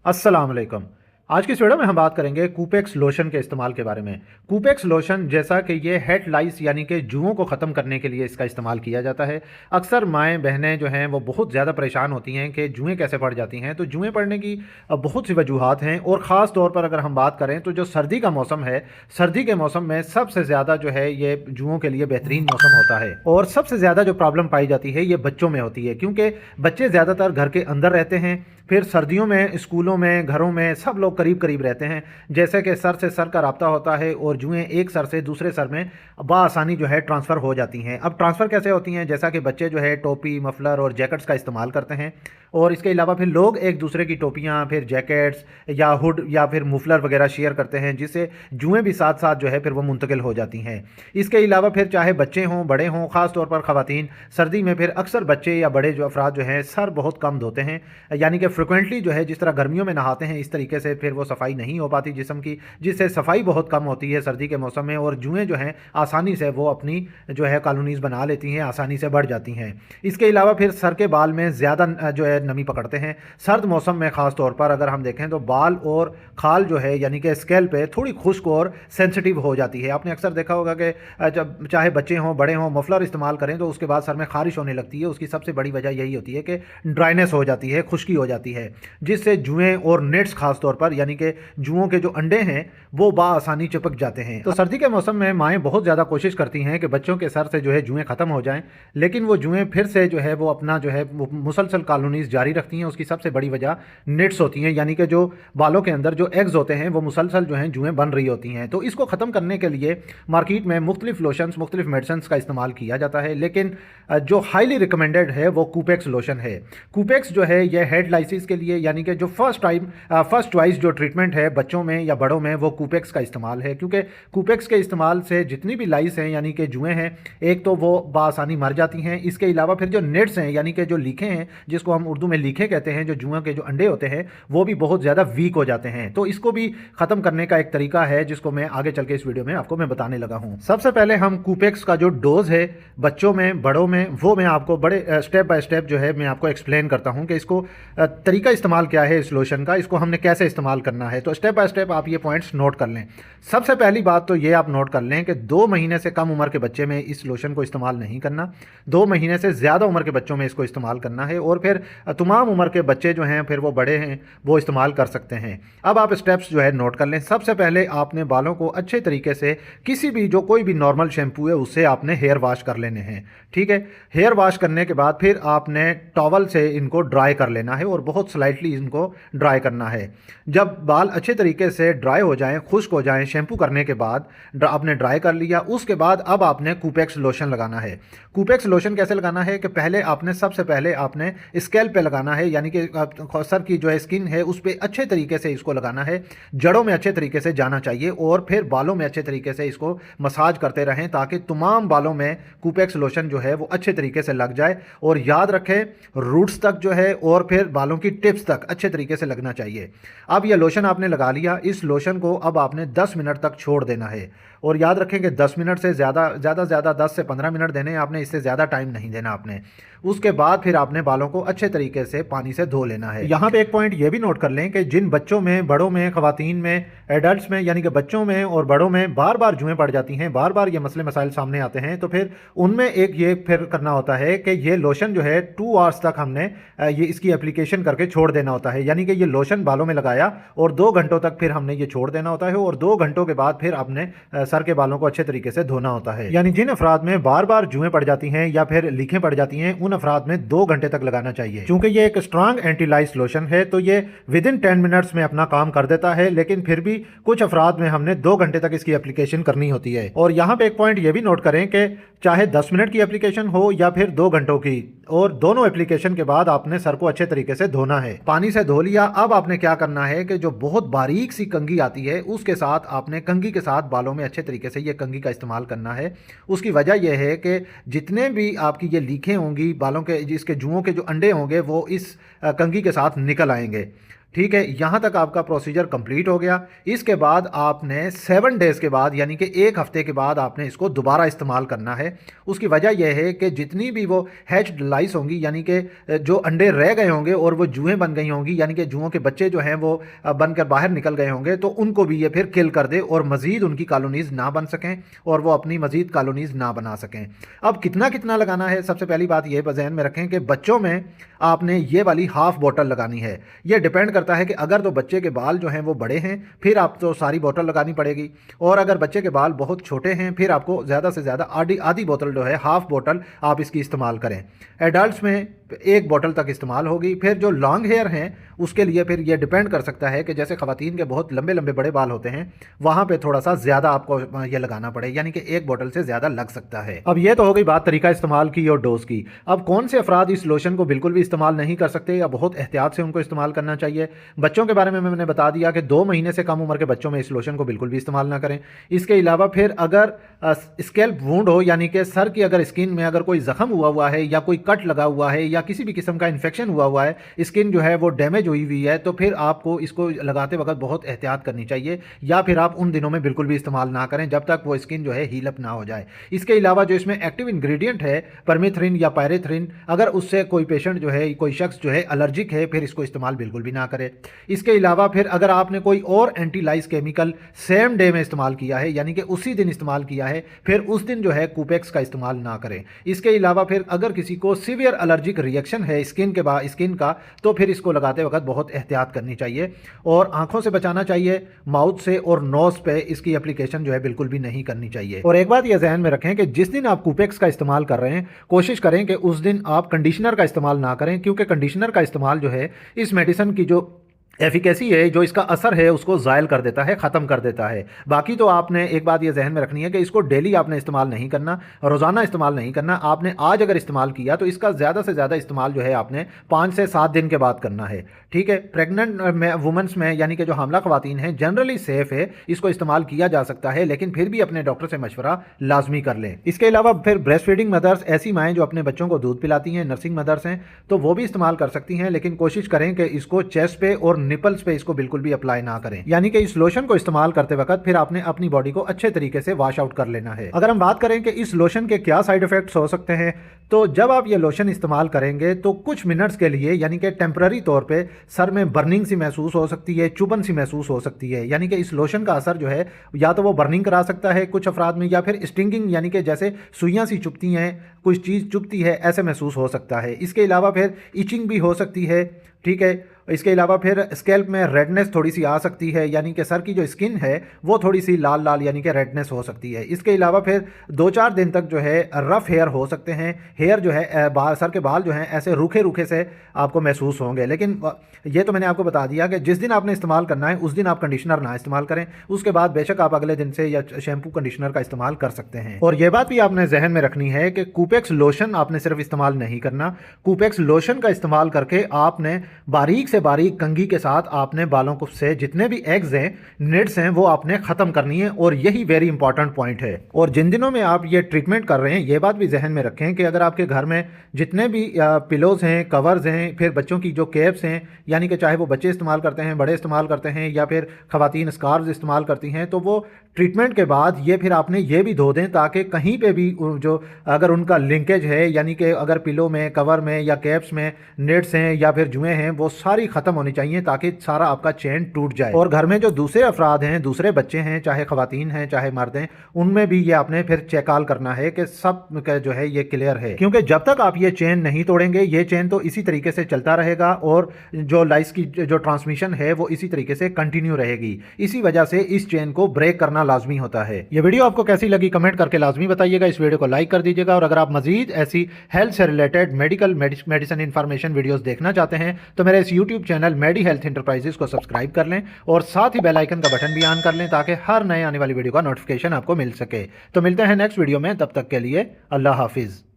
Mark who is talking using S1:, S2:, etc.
S1: अस्सलाम वालेकुम। आज की इस वीडियो में हम बात करेंगे कूपेक्स लोशन के इस्तेमाल के बारे में। कूपेक्स लोशन जैसा कि ये हेड लाइस यानी कि जुओं को ख़त्म करने के लिए इसका इस्तेमाल किया जाता है। अक्सर माएँ बहनें जो हैं वो बहुत ज़्यादा परेशान होती हैं कि जुएँ कैसे पड़ जाती हैं। तो जुएँ पड़ने की बहुत सी वजूहात हैं और ख़ास तौर पर अगर हम बात करें तो जो सर्दी का मौसम है, सर्दी के मौसम में सबसे ज़्यादा जो है ये जुओं के लिए बेहतरीन मौसम होता है। और सबसे ज़्यादा जो प्रॉब्लम पाई जाती है ये बच्चों में होती है, क्योंकि बच्चे ज़्यादातर घर के अंदर रहते हैं। फिर सर्दियों में स्कूलों में, घरों में सब लोग करीब करीब रहते हैं। जैसे कि सर से सर का राब्ता होता है और जुएँ एक सर से दूसरे सर में बआसानी जो है ट्रांसफ़र हो जाती हैं। अब ट्रांसफ़र कैसे होती हैं? जैसा कि बच्चे जो है टोपी, मफलर और जैकेट्स का इस्तेमाल करते हैं और इसके अलावा फिर लोग एक दूसरे की टोपियाँ, फिर जैकेट्स या हुड या फिर मफलर वगैरह शेयर करते हैं, जिससे जुएँ भी साथ साथ जो है फिर वो मुंतकिल हो जाती हैं। इसके अलावा फिर चाहे बच्चे हों, बड़े हों, ख़ास तौर पर ख़वातीन सर्दी में फिर अक्सर बच्चे या बड़े जो अफराद जो हैं सर बहुत कम धोते हैं, यानी कि फ्रिक्वेंटली जो है जिस तरह गर्मियों में नहाते हैं इस तरीके से फिर वो सफाई नहीं हो पाती जिस्म की, जिससे सफाई बहुत कम होती है सर्दी के मौसम में और जुएँ जो हैं आसानी से वो अपनी जो है कॉलोनीज़ बना लेती हैं, आसानी से बढ़ जाती हैं। इसके अलावा फिर सर के बाल में ज़्यादा जो है नमी पकड़ते हैं। सर्द मौसम में ख़ास तौर पर अगर हम देखें तो बाल और खाल जो है यानी कि स्कैल पे थोड़ी खुश्क और सेंसिटिव हो जाती है। आपने अक्सर देखा होगा कि जब चाहे बच्चे हों, बड़े हों, मफलर इस्तेमाल करें तो उसके बाद सर में ख़ारिश होने लगती है। उसकी सबसे बड़ी वजह यही होती है कि ड्राइनेस हो जाती है, खुश्की हो जाती है, जिससे जुएँ और नेट्स ख़ास तौर पर यानी कि जुओं के जो अंडे हैं वो बाआसानी चिपक जाते हैं। तो सर्दी के मौसम में माएँ बहुत ज़्यादा कोशिश करती हैं कि बच्चों के सर से जो है जुएँ ख़त्म हो जाएँ, लेकिन वो जुएँ फिर से जो है वो अपना जो है मुसलसल कॉलोनीज़ जारी रखती हैं। उसकी सबसे बड़ी वजह नेट्स होती हैं, यानी कि जो बालों के अंदर जो एग्स होते हैं वो मुसलसल जो हैं जुएँ बन रही होती हैं। तो इसको ख़त्म करने के लिए मार्केट में मुख्तलिफ लोशंस, मुख्तलिफ मेडिसिन का इस्तेमाल किया जाता है, लेकिन जो हाईली रिकमेंडेड है वो कूपेक्स लोशन है। कूपेक्स जो है ये हेड लाइसिस के लिए यानी कि जो फर्स्ट चॉइस जो ट्रीटमेंट है बच्चों में या बड़ों में वो कूपेक्स का इस्तेमाल है, क्योंकि कूपेक्स के इस्तेमाल से जितनी भी लाइस हैं यानी कि जुएँ हैं एक तो वो बासानी मर जाती हैं। इसके अलावा फिर जो नेट्स हैं यानी कि जो लीखें हैं, जिसको हम उर्दू में लीखें कहते हैं, जो जुएँ के जो अंडे होते हैं वो भी बहुत ज़्यादा वीक हो जाते हैं। तो इसको भी ख़त्म करने का एक तरीका है जिसको मैं आगे चल के इस वीडियो में आपको मैं बताने लगा हूँ। सबसे पहले हम कूपेक्स का जो डोज है बच्चों में, बड़ों में, वो मैं आपको बड़े स्टेप बाय स्टेप जो है मैं आपको एक्सप्लेन करता हूँ कि इसको तरीका इस्तेमाल क्या है इस लोशन का, इसको हमने कैसे इस्तेमाल करना है। तो स्टेप बाय स्टेप आप ये पॉइंट्स नोट कर लें। सबसे पहली बात तो ये आप नोट कर लें कि 2 महीने से कम उम्र के बच्चे में इस लोशन को इस्तेमाल नहीं करना, 2 महीने से ज़्यादा उम्र के बच्चों में इसको इस्तेमाल करना है और फिर तमाम उम्र के बच्चे जो हैं फिर वो बड़े हैं वो इस्तेमाल कर सकते हैं। अब आप स्टेप्स जो है नोट कर लें। सबसे पहले आपने बालों को अच्छे तरीके से किसी भी जो कोई भी नॉर्मल शैम्पू है उससे आपने हेयर वॉश कर लेने हैं, ठीक है। हेयर वॉश करने के बाद फिर आपने टॉवल से इनको ड्राई कर लेना है और बहुत स्लाइटली इनको ड्राई करना है। जब बाल अच्छे तरीके से ड्राई हो जाएं, खुश्क हो जाएं, शैम्पू करने के बाद आपने ड्राई कर लिया, उसके बाद अब आपने कूपेक्स लोशन लगाना है। कूपेक्स लोशन कैसे लगाना है कि पहले आपने सबसे पहले आपने स्कैल्प पे लगाना है, यानी कि सर की जो है स्किन है उस पर अच्छे तरीके से इसको लगाना है, जड़ों में अच्छे तरीके से जाना चाहिए और फिर बालों में अच्छे तरीके से इसको मसाज करते रहें ताकि तमाम बालों में कूपेक्स लोशन जो है वो अच्छे तरीके से लग जाए। और याद रखें रूट्स तक जो है और फिर बालों की टिप्स तक अच्छे तरीके से लगना चाहिए। अब यह लोशन आपने लगा लिया, इस लोशन को अब आपने 10 मिनट तक छोड़ देना है और याद रखें कि 10 मिनट से ज़्यादा 10 से 15 मिनट देने हैं आपने, इससे ज़्यादा टाइम नहीं देना आपने। उसके बाद फिर आपने बालों को अच्छे तरीके से पानी से धो लेना है। यहाँ पे एक पॉइंट ये भी नोट कर लें कि जिन बच्चों में, बड़ों में, ख़वातीन में, एडल्ट्स में यानी कि बच्चों में और बड़ों में बार बार जुएँ पड़ जाती हैं, बार बार ये मसले मसाइल सामने आते हैं, तो फिर उनमें एक ये फिर करना होता है कि ये लोशन जो है 2 आवर्स तक हमने ये इसकी एप्लीकेशन करके छोड़ देना होता है, यानी कि ये लोशन बालों में लगाया और 2 घंटों तक फिर हमने ये छोड़ देना होता है और 2 घंटों के बाद फिर आपने सर के बालों को अच्छे तरीके से धोना होता है। यानी जिन अफराद में बार बार जुएँ पड़ जाती हैं या फिर लीखें पड़ जाती हैं उन अफराद में 2 घंटे तक लगाना चाहिए। क्योंकि ये एक स्ट्रांग एंटी लाइस लोशन है तो ये विद इन 10 मिनट्स में अपना काम कर देता है, लेकिन फिर भी कुछ अफराद में हमने 2 घंटे तक इसकी एप्लीकेशन करनी होती है। और यहाँ पे एक पॉइंट ये भी नोट करें कि चाहे 10 मिनट की एप्लीकेशन हो या फिर 2 घंटों की, और दोनों एप्लीकेशन के बाद आपने सर को अच्छे तरीके से धोना है। पानी से धो लिया, अब आपने क्या करना है कि जो बहुत बारीक सी कंघी आती है उसके साथ आपने कंघी के साथ बालों में अच्छे तरीके से ये कंघी का इस्तेमाल करना है। उसकी वजह यह है कि जितने भी आपकी ये लीखें होंगी बालों के, जिसके जुओं के जो अंडे होंगे वो इस कंघी के साथ निकल आएंगे। ठीक है, यहाँ तक आपका प्रोसीजर कंप्लीट हो गया। इसके बाद आपने 7 डेज़ के बाद यानी कि 1 हफ्ते के बाद आपने इसको दोबारा इस्तेमाल करना है। उसकी वजह यह है कि जितनी भी वो हैच्ड लाइस होंगी यानी कि जो अंडे रह गए होंगे और वो जुएँ बन गई होंगी यानी कि जुओं के बच्चे जो हैं वो बनकर बाहर निकल गए होंगे, तो उनको भी ये फिर किल कर दे और मज़ीद उनकी कॉलोनीज़ ना बन सकें और वो अपनी मज़ीद कॉलोनीज़ ना बना सकें। अब कितना कितना लगाना है, सबसे पहली बात ये ज़हन में रखें कि बच्चों में आपने ये वाली हाफ बोतल लगानी है। ये डिपेंड करता है कि अगर तो बच्चे के बाल जो हैं वो बड़े हैं फिर आप तो सारी बोतल लगानी पड़ेगी, और अगर बच्चे के बाल बहुत छोटे हैं फिर आपको ज़्यादा से ज़्यादा आधी बोतल जो है, हाफ बोतल आप इसकी इस्तेमाल करें। एडल्ट्स में 1 बोतल तक इस्तेमाल होगी। फिर जो लॉन्ग हेयर हैं उसके लिए फिर ये डिपेंड कर सकता है कि जैसे ख़वातीन के बहुत लंबे लंबे बड़े बाल होते हैं वहाँ पे थोड़ा सा ज़्यादा आपको ये लगाना पड़े, यानी कि 1 बोतल से ज़्यादा लग सकता है। अब ये तो हो गई बात तरीका इस्तेमाल की और डोज की। अब कौन से अफराद इस लोशन को बिल्कुल भी इस्तेमाल नहीं कर सकते या बहुत एहतियात से उनको इस्तेमाल करना चाहिए? बच्चों के बारे में मैंने बता दिया कि 2 महीने से कम उम्र के बच्चों में इस लोशन को बिल्कुल भी इस्तेमाल ना करें। इसके अलावा फिर अगर स्कैल्प वुंड हो यानी कि सर की अगर स्किन में अगर कोई जख्म हुआ है या कोई कट लगा हुआ है या किसी भी किस्म का इन्फेक्शन हुआ है, स्किन जो है वो डैमेज हुई है, तो फिर आपको इसको लगाते वक्त बहुत एहतियात करनी चाहिए, या फिर आप उन दिनों में बिल्कुल भी इस्तेमाल ना करें जब तक वो स्किन जो है हील अप ना हो जाए। इसके अलावा जो इसमें एक्टिव इंग्रेडिएंट है परमेथ्रिन या पायरेथ्रिन, अगर उससे कोई पेशेंट जो है, कोई शख्स जो है एलर्जिक है, फिर इसको इस्तेमाल बिल्कुल भी ना करे। इसके अलावा फिर अगर आपने कोई और एंटीलाइज केमिकल सेम डे में इस्तेमाल किया है यानी कि उसी दिन इस्तेमाल किया है, फिर उस दिन जो है कूपेक्स का इस्तेमाल ना करें। इसके अलावा फिर अगर किसी को सीवियर एलर्जिक रिएक्शन है स्किन का, तो फिर इसको लगाते वक्त बहुत एहतियात करनी चाहिए और आंखों से बचाना चाहिए, माउथ से और नोज पे इसकी एप्लीकेशन जो है बिल्कुल भी नहीं करनी चाहिए। और एक बात यह ध्यान में रखें कि जिस दिन आप कूपेक्स का इस्तेमाल कर रहे हैं कोशिश करें कि उस दिन आप कंडीशनर का इस्तेमाल ना करें, क्योंकि कंडीशनर का इस्तेमाल जो है इस मेडिसिन की जो एफिकेसी है, जो इसका असर है, उसको ज़ायल कर देता है, ख़त्म कर देता है। बाकी तो आपने एक बात ये जहन में रखनी है कि इसको डेली आपने इस्तेमाल नहीं करना, रोज़ाना इस्तेमाल नहीं करना। आपने आज अगर इस्तेमाल किया तो इसका ज़्यादा से ज़्यादा इस्तेमाल जो है आपने 5 से 7 दिन के बाद करना है। ठीक है, प्रेग्नेंट में वुमेंस में यानी कि जो हामला ख़वातीन हैं जनरली सेफ़ है, इसको इस्तेमाल किया जा सकता है, लेकिन फिर भी अपने डॉक्टर से मशवरा लाजमी कर लें। इसके अलावा फिर ब्रेस्ट फीडिंग मदर्स, ऐसी माएँ जो अपने बच्चों को दूध पिलाती हैं, नर्सिंग मदर्स हैं, तो वो भी इस्तेमाल कर सकती हैं, लेकिन कोशिश करें कि इसको चेस्ट पे और निपल्स पे इसको बिल्कुल भी अप्लाई ना करें। यानी कि इस लोशन को इस्तेमाल करते वक्त फिर आपने अपनी बॉडी को अच्छे तरीके से वॉश आउट कर लेना है। अगर हम बात करें कि इस लोशन के क्या साइड इफेक्ट्स हो सकते हैं, तो जब आप ये लोशन इस्तेमाल करेंगे तो कुछ मिनट्स के लिए यानी कि टेम्पररी तौर पे सर में बर्निंग सी महसूस हो सकती है, चुभन सी महसूस हो सकती है। यानी कि इस लोशन का असर जो है या तो वो बर्निंग करा सकता है कुछ अफराद में, या फिर स्टिंगिंग यानी कि जैसे सुइयां सी चुभती हैं, कुछ चीज़ चुभती है, ऐसे महसूस हो सकता है। इसके अलावा फिर इचिंग भी हो सकती है। ठीक है, इसके अलावा फिर स्कैल्प में रेडनेस थोड़ी सी आ सकती है, यानी कि सर की जो स्किन है वो थोड़ी सी लाल लाल यानी कि रेडनेस हो सकती है। इसके अलावा फिर 2-4 दिन तक जो है रफ हेयर हो सकते हैं। हेयर जो है सर के बाल जो हैं ऐसे रूखे रूखे से आपको महसूस होंगे। लेकिन ये तो मैंने आपको बता दिया कि जिस दिन आपने इस्तेमाल करना है उस दिन आप कंडीशनर ना इस्तेमाल करें, उसके बाद बेशक आप अगले दिन से या शैम्पू कंडीशनर का इस्तेमाल कर सकते हैं। और ये बात भी आपने जहन में रखनी है कि कूपेक्स लोशन आपने सिर्फ इस्तेमाल नहीं करना, कूपेक्स लोशन का इस्तेमाल करके आपने बारीक से बारीक कंघी के साथ आपने बालों को से जितने भी एग्स हैं, निड्स हैं, वो आपने ख़त्म करनी है। और यही वेरी इंपॉर्टेंट पॉइंट है। और जिन दिनों में आप ये ट्रीटमेंट कर रहे हैं ये बात भी जहन में रखें कि अगर आपके घर में जितने भी पिलोज़ हैं, कवर्स हैं, फिर बच्चों की जो कैप्स हैं, यानी कि चाहे वो बच्चे इस्तेमाल करते हैं, बड़े इस्तेमाल करते हैं, या फिर ख़वातीन स्कार्फ इस्तेमाल करती हैं, तो वो ट्रीटमेंट के बाद ये फिर आपने ये भी धो दें ताकि कहीं पे भी जो अगर उनका लिंकेज है, यानी कि अगर पिलो में, कवर में या कैप्स में नेट्स हैं या फिर जुएँ हैं, वो सारी ख़त्म होनी चाहिए ताकि सारा आपका चेन टूट जाए। और घर में जो दूसरे अफराद हैं, दूसरे बच्चे हैं, चाहे ख़वातीन हैं चाहे मर्द हैं, उनमें भी ये आपने फिर चेकआल करना है कि सब का जो है ये क्लियर है। क्योंकि जब तक आप ये चेन नहीं तोड़ेंगे ये चेन तो इसी तरीके से चलता रहेगा और जो लाइस की जो ट्रांसमिशन है वो इसी तरीके से कंटिन्यू रहेगी। इसी वजह से इस चेन को ब्रेक करना लाजमी होता है। ये वीडियो आपको कैसी लगी कमेंट करके लाजमी बताइएगा। इस वीडियो को लाइक कर दीजिएगा और अगर आप मजीद ऐसी हेल्थ से related medical medicine information videos देखना चाहते हैं तो मेरे इस यूट्यूब चैनल मेडी हेल्थ इंटरप्राइजेस को सब्सक्राइब कर लें और साथ ही बेल आइकन का बटन भी ऑन कर लें ताकि हर नए आने वाली वीडियो का नोटिफिकेशन आपको मिल सके। तो मिलते हैं नेक्स्ट वीडियो में, तब तक के लिए अल्लाह हाफिज़।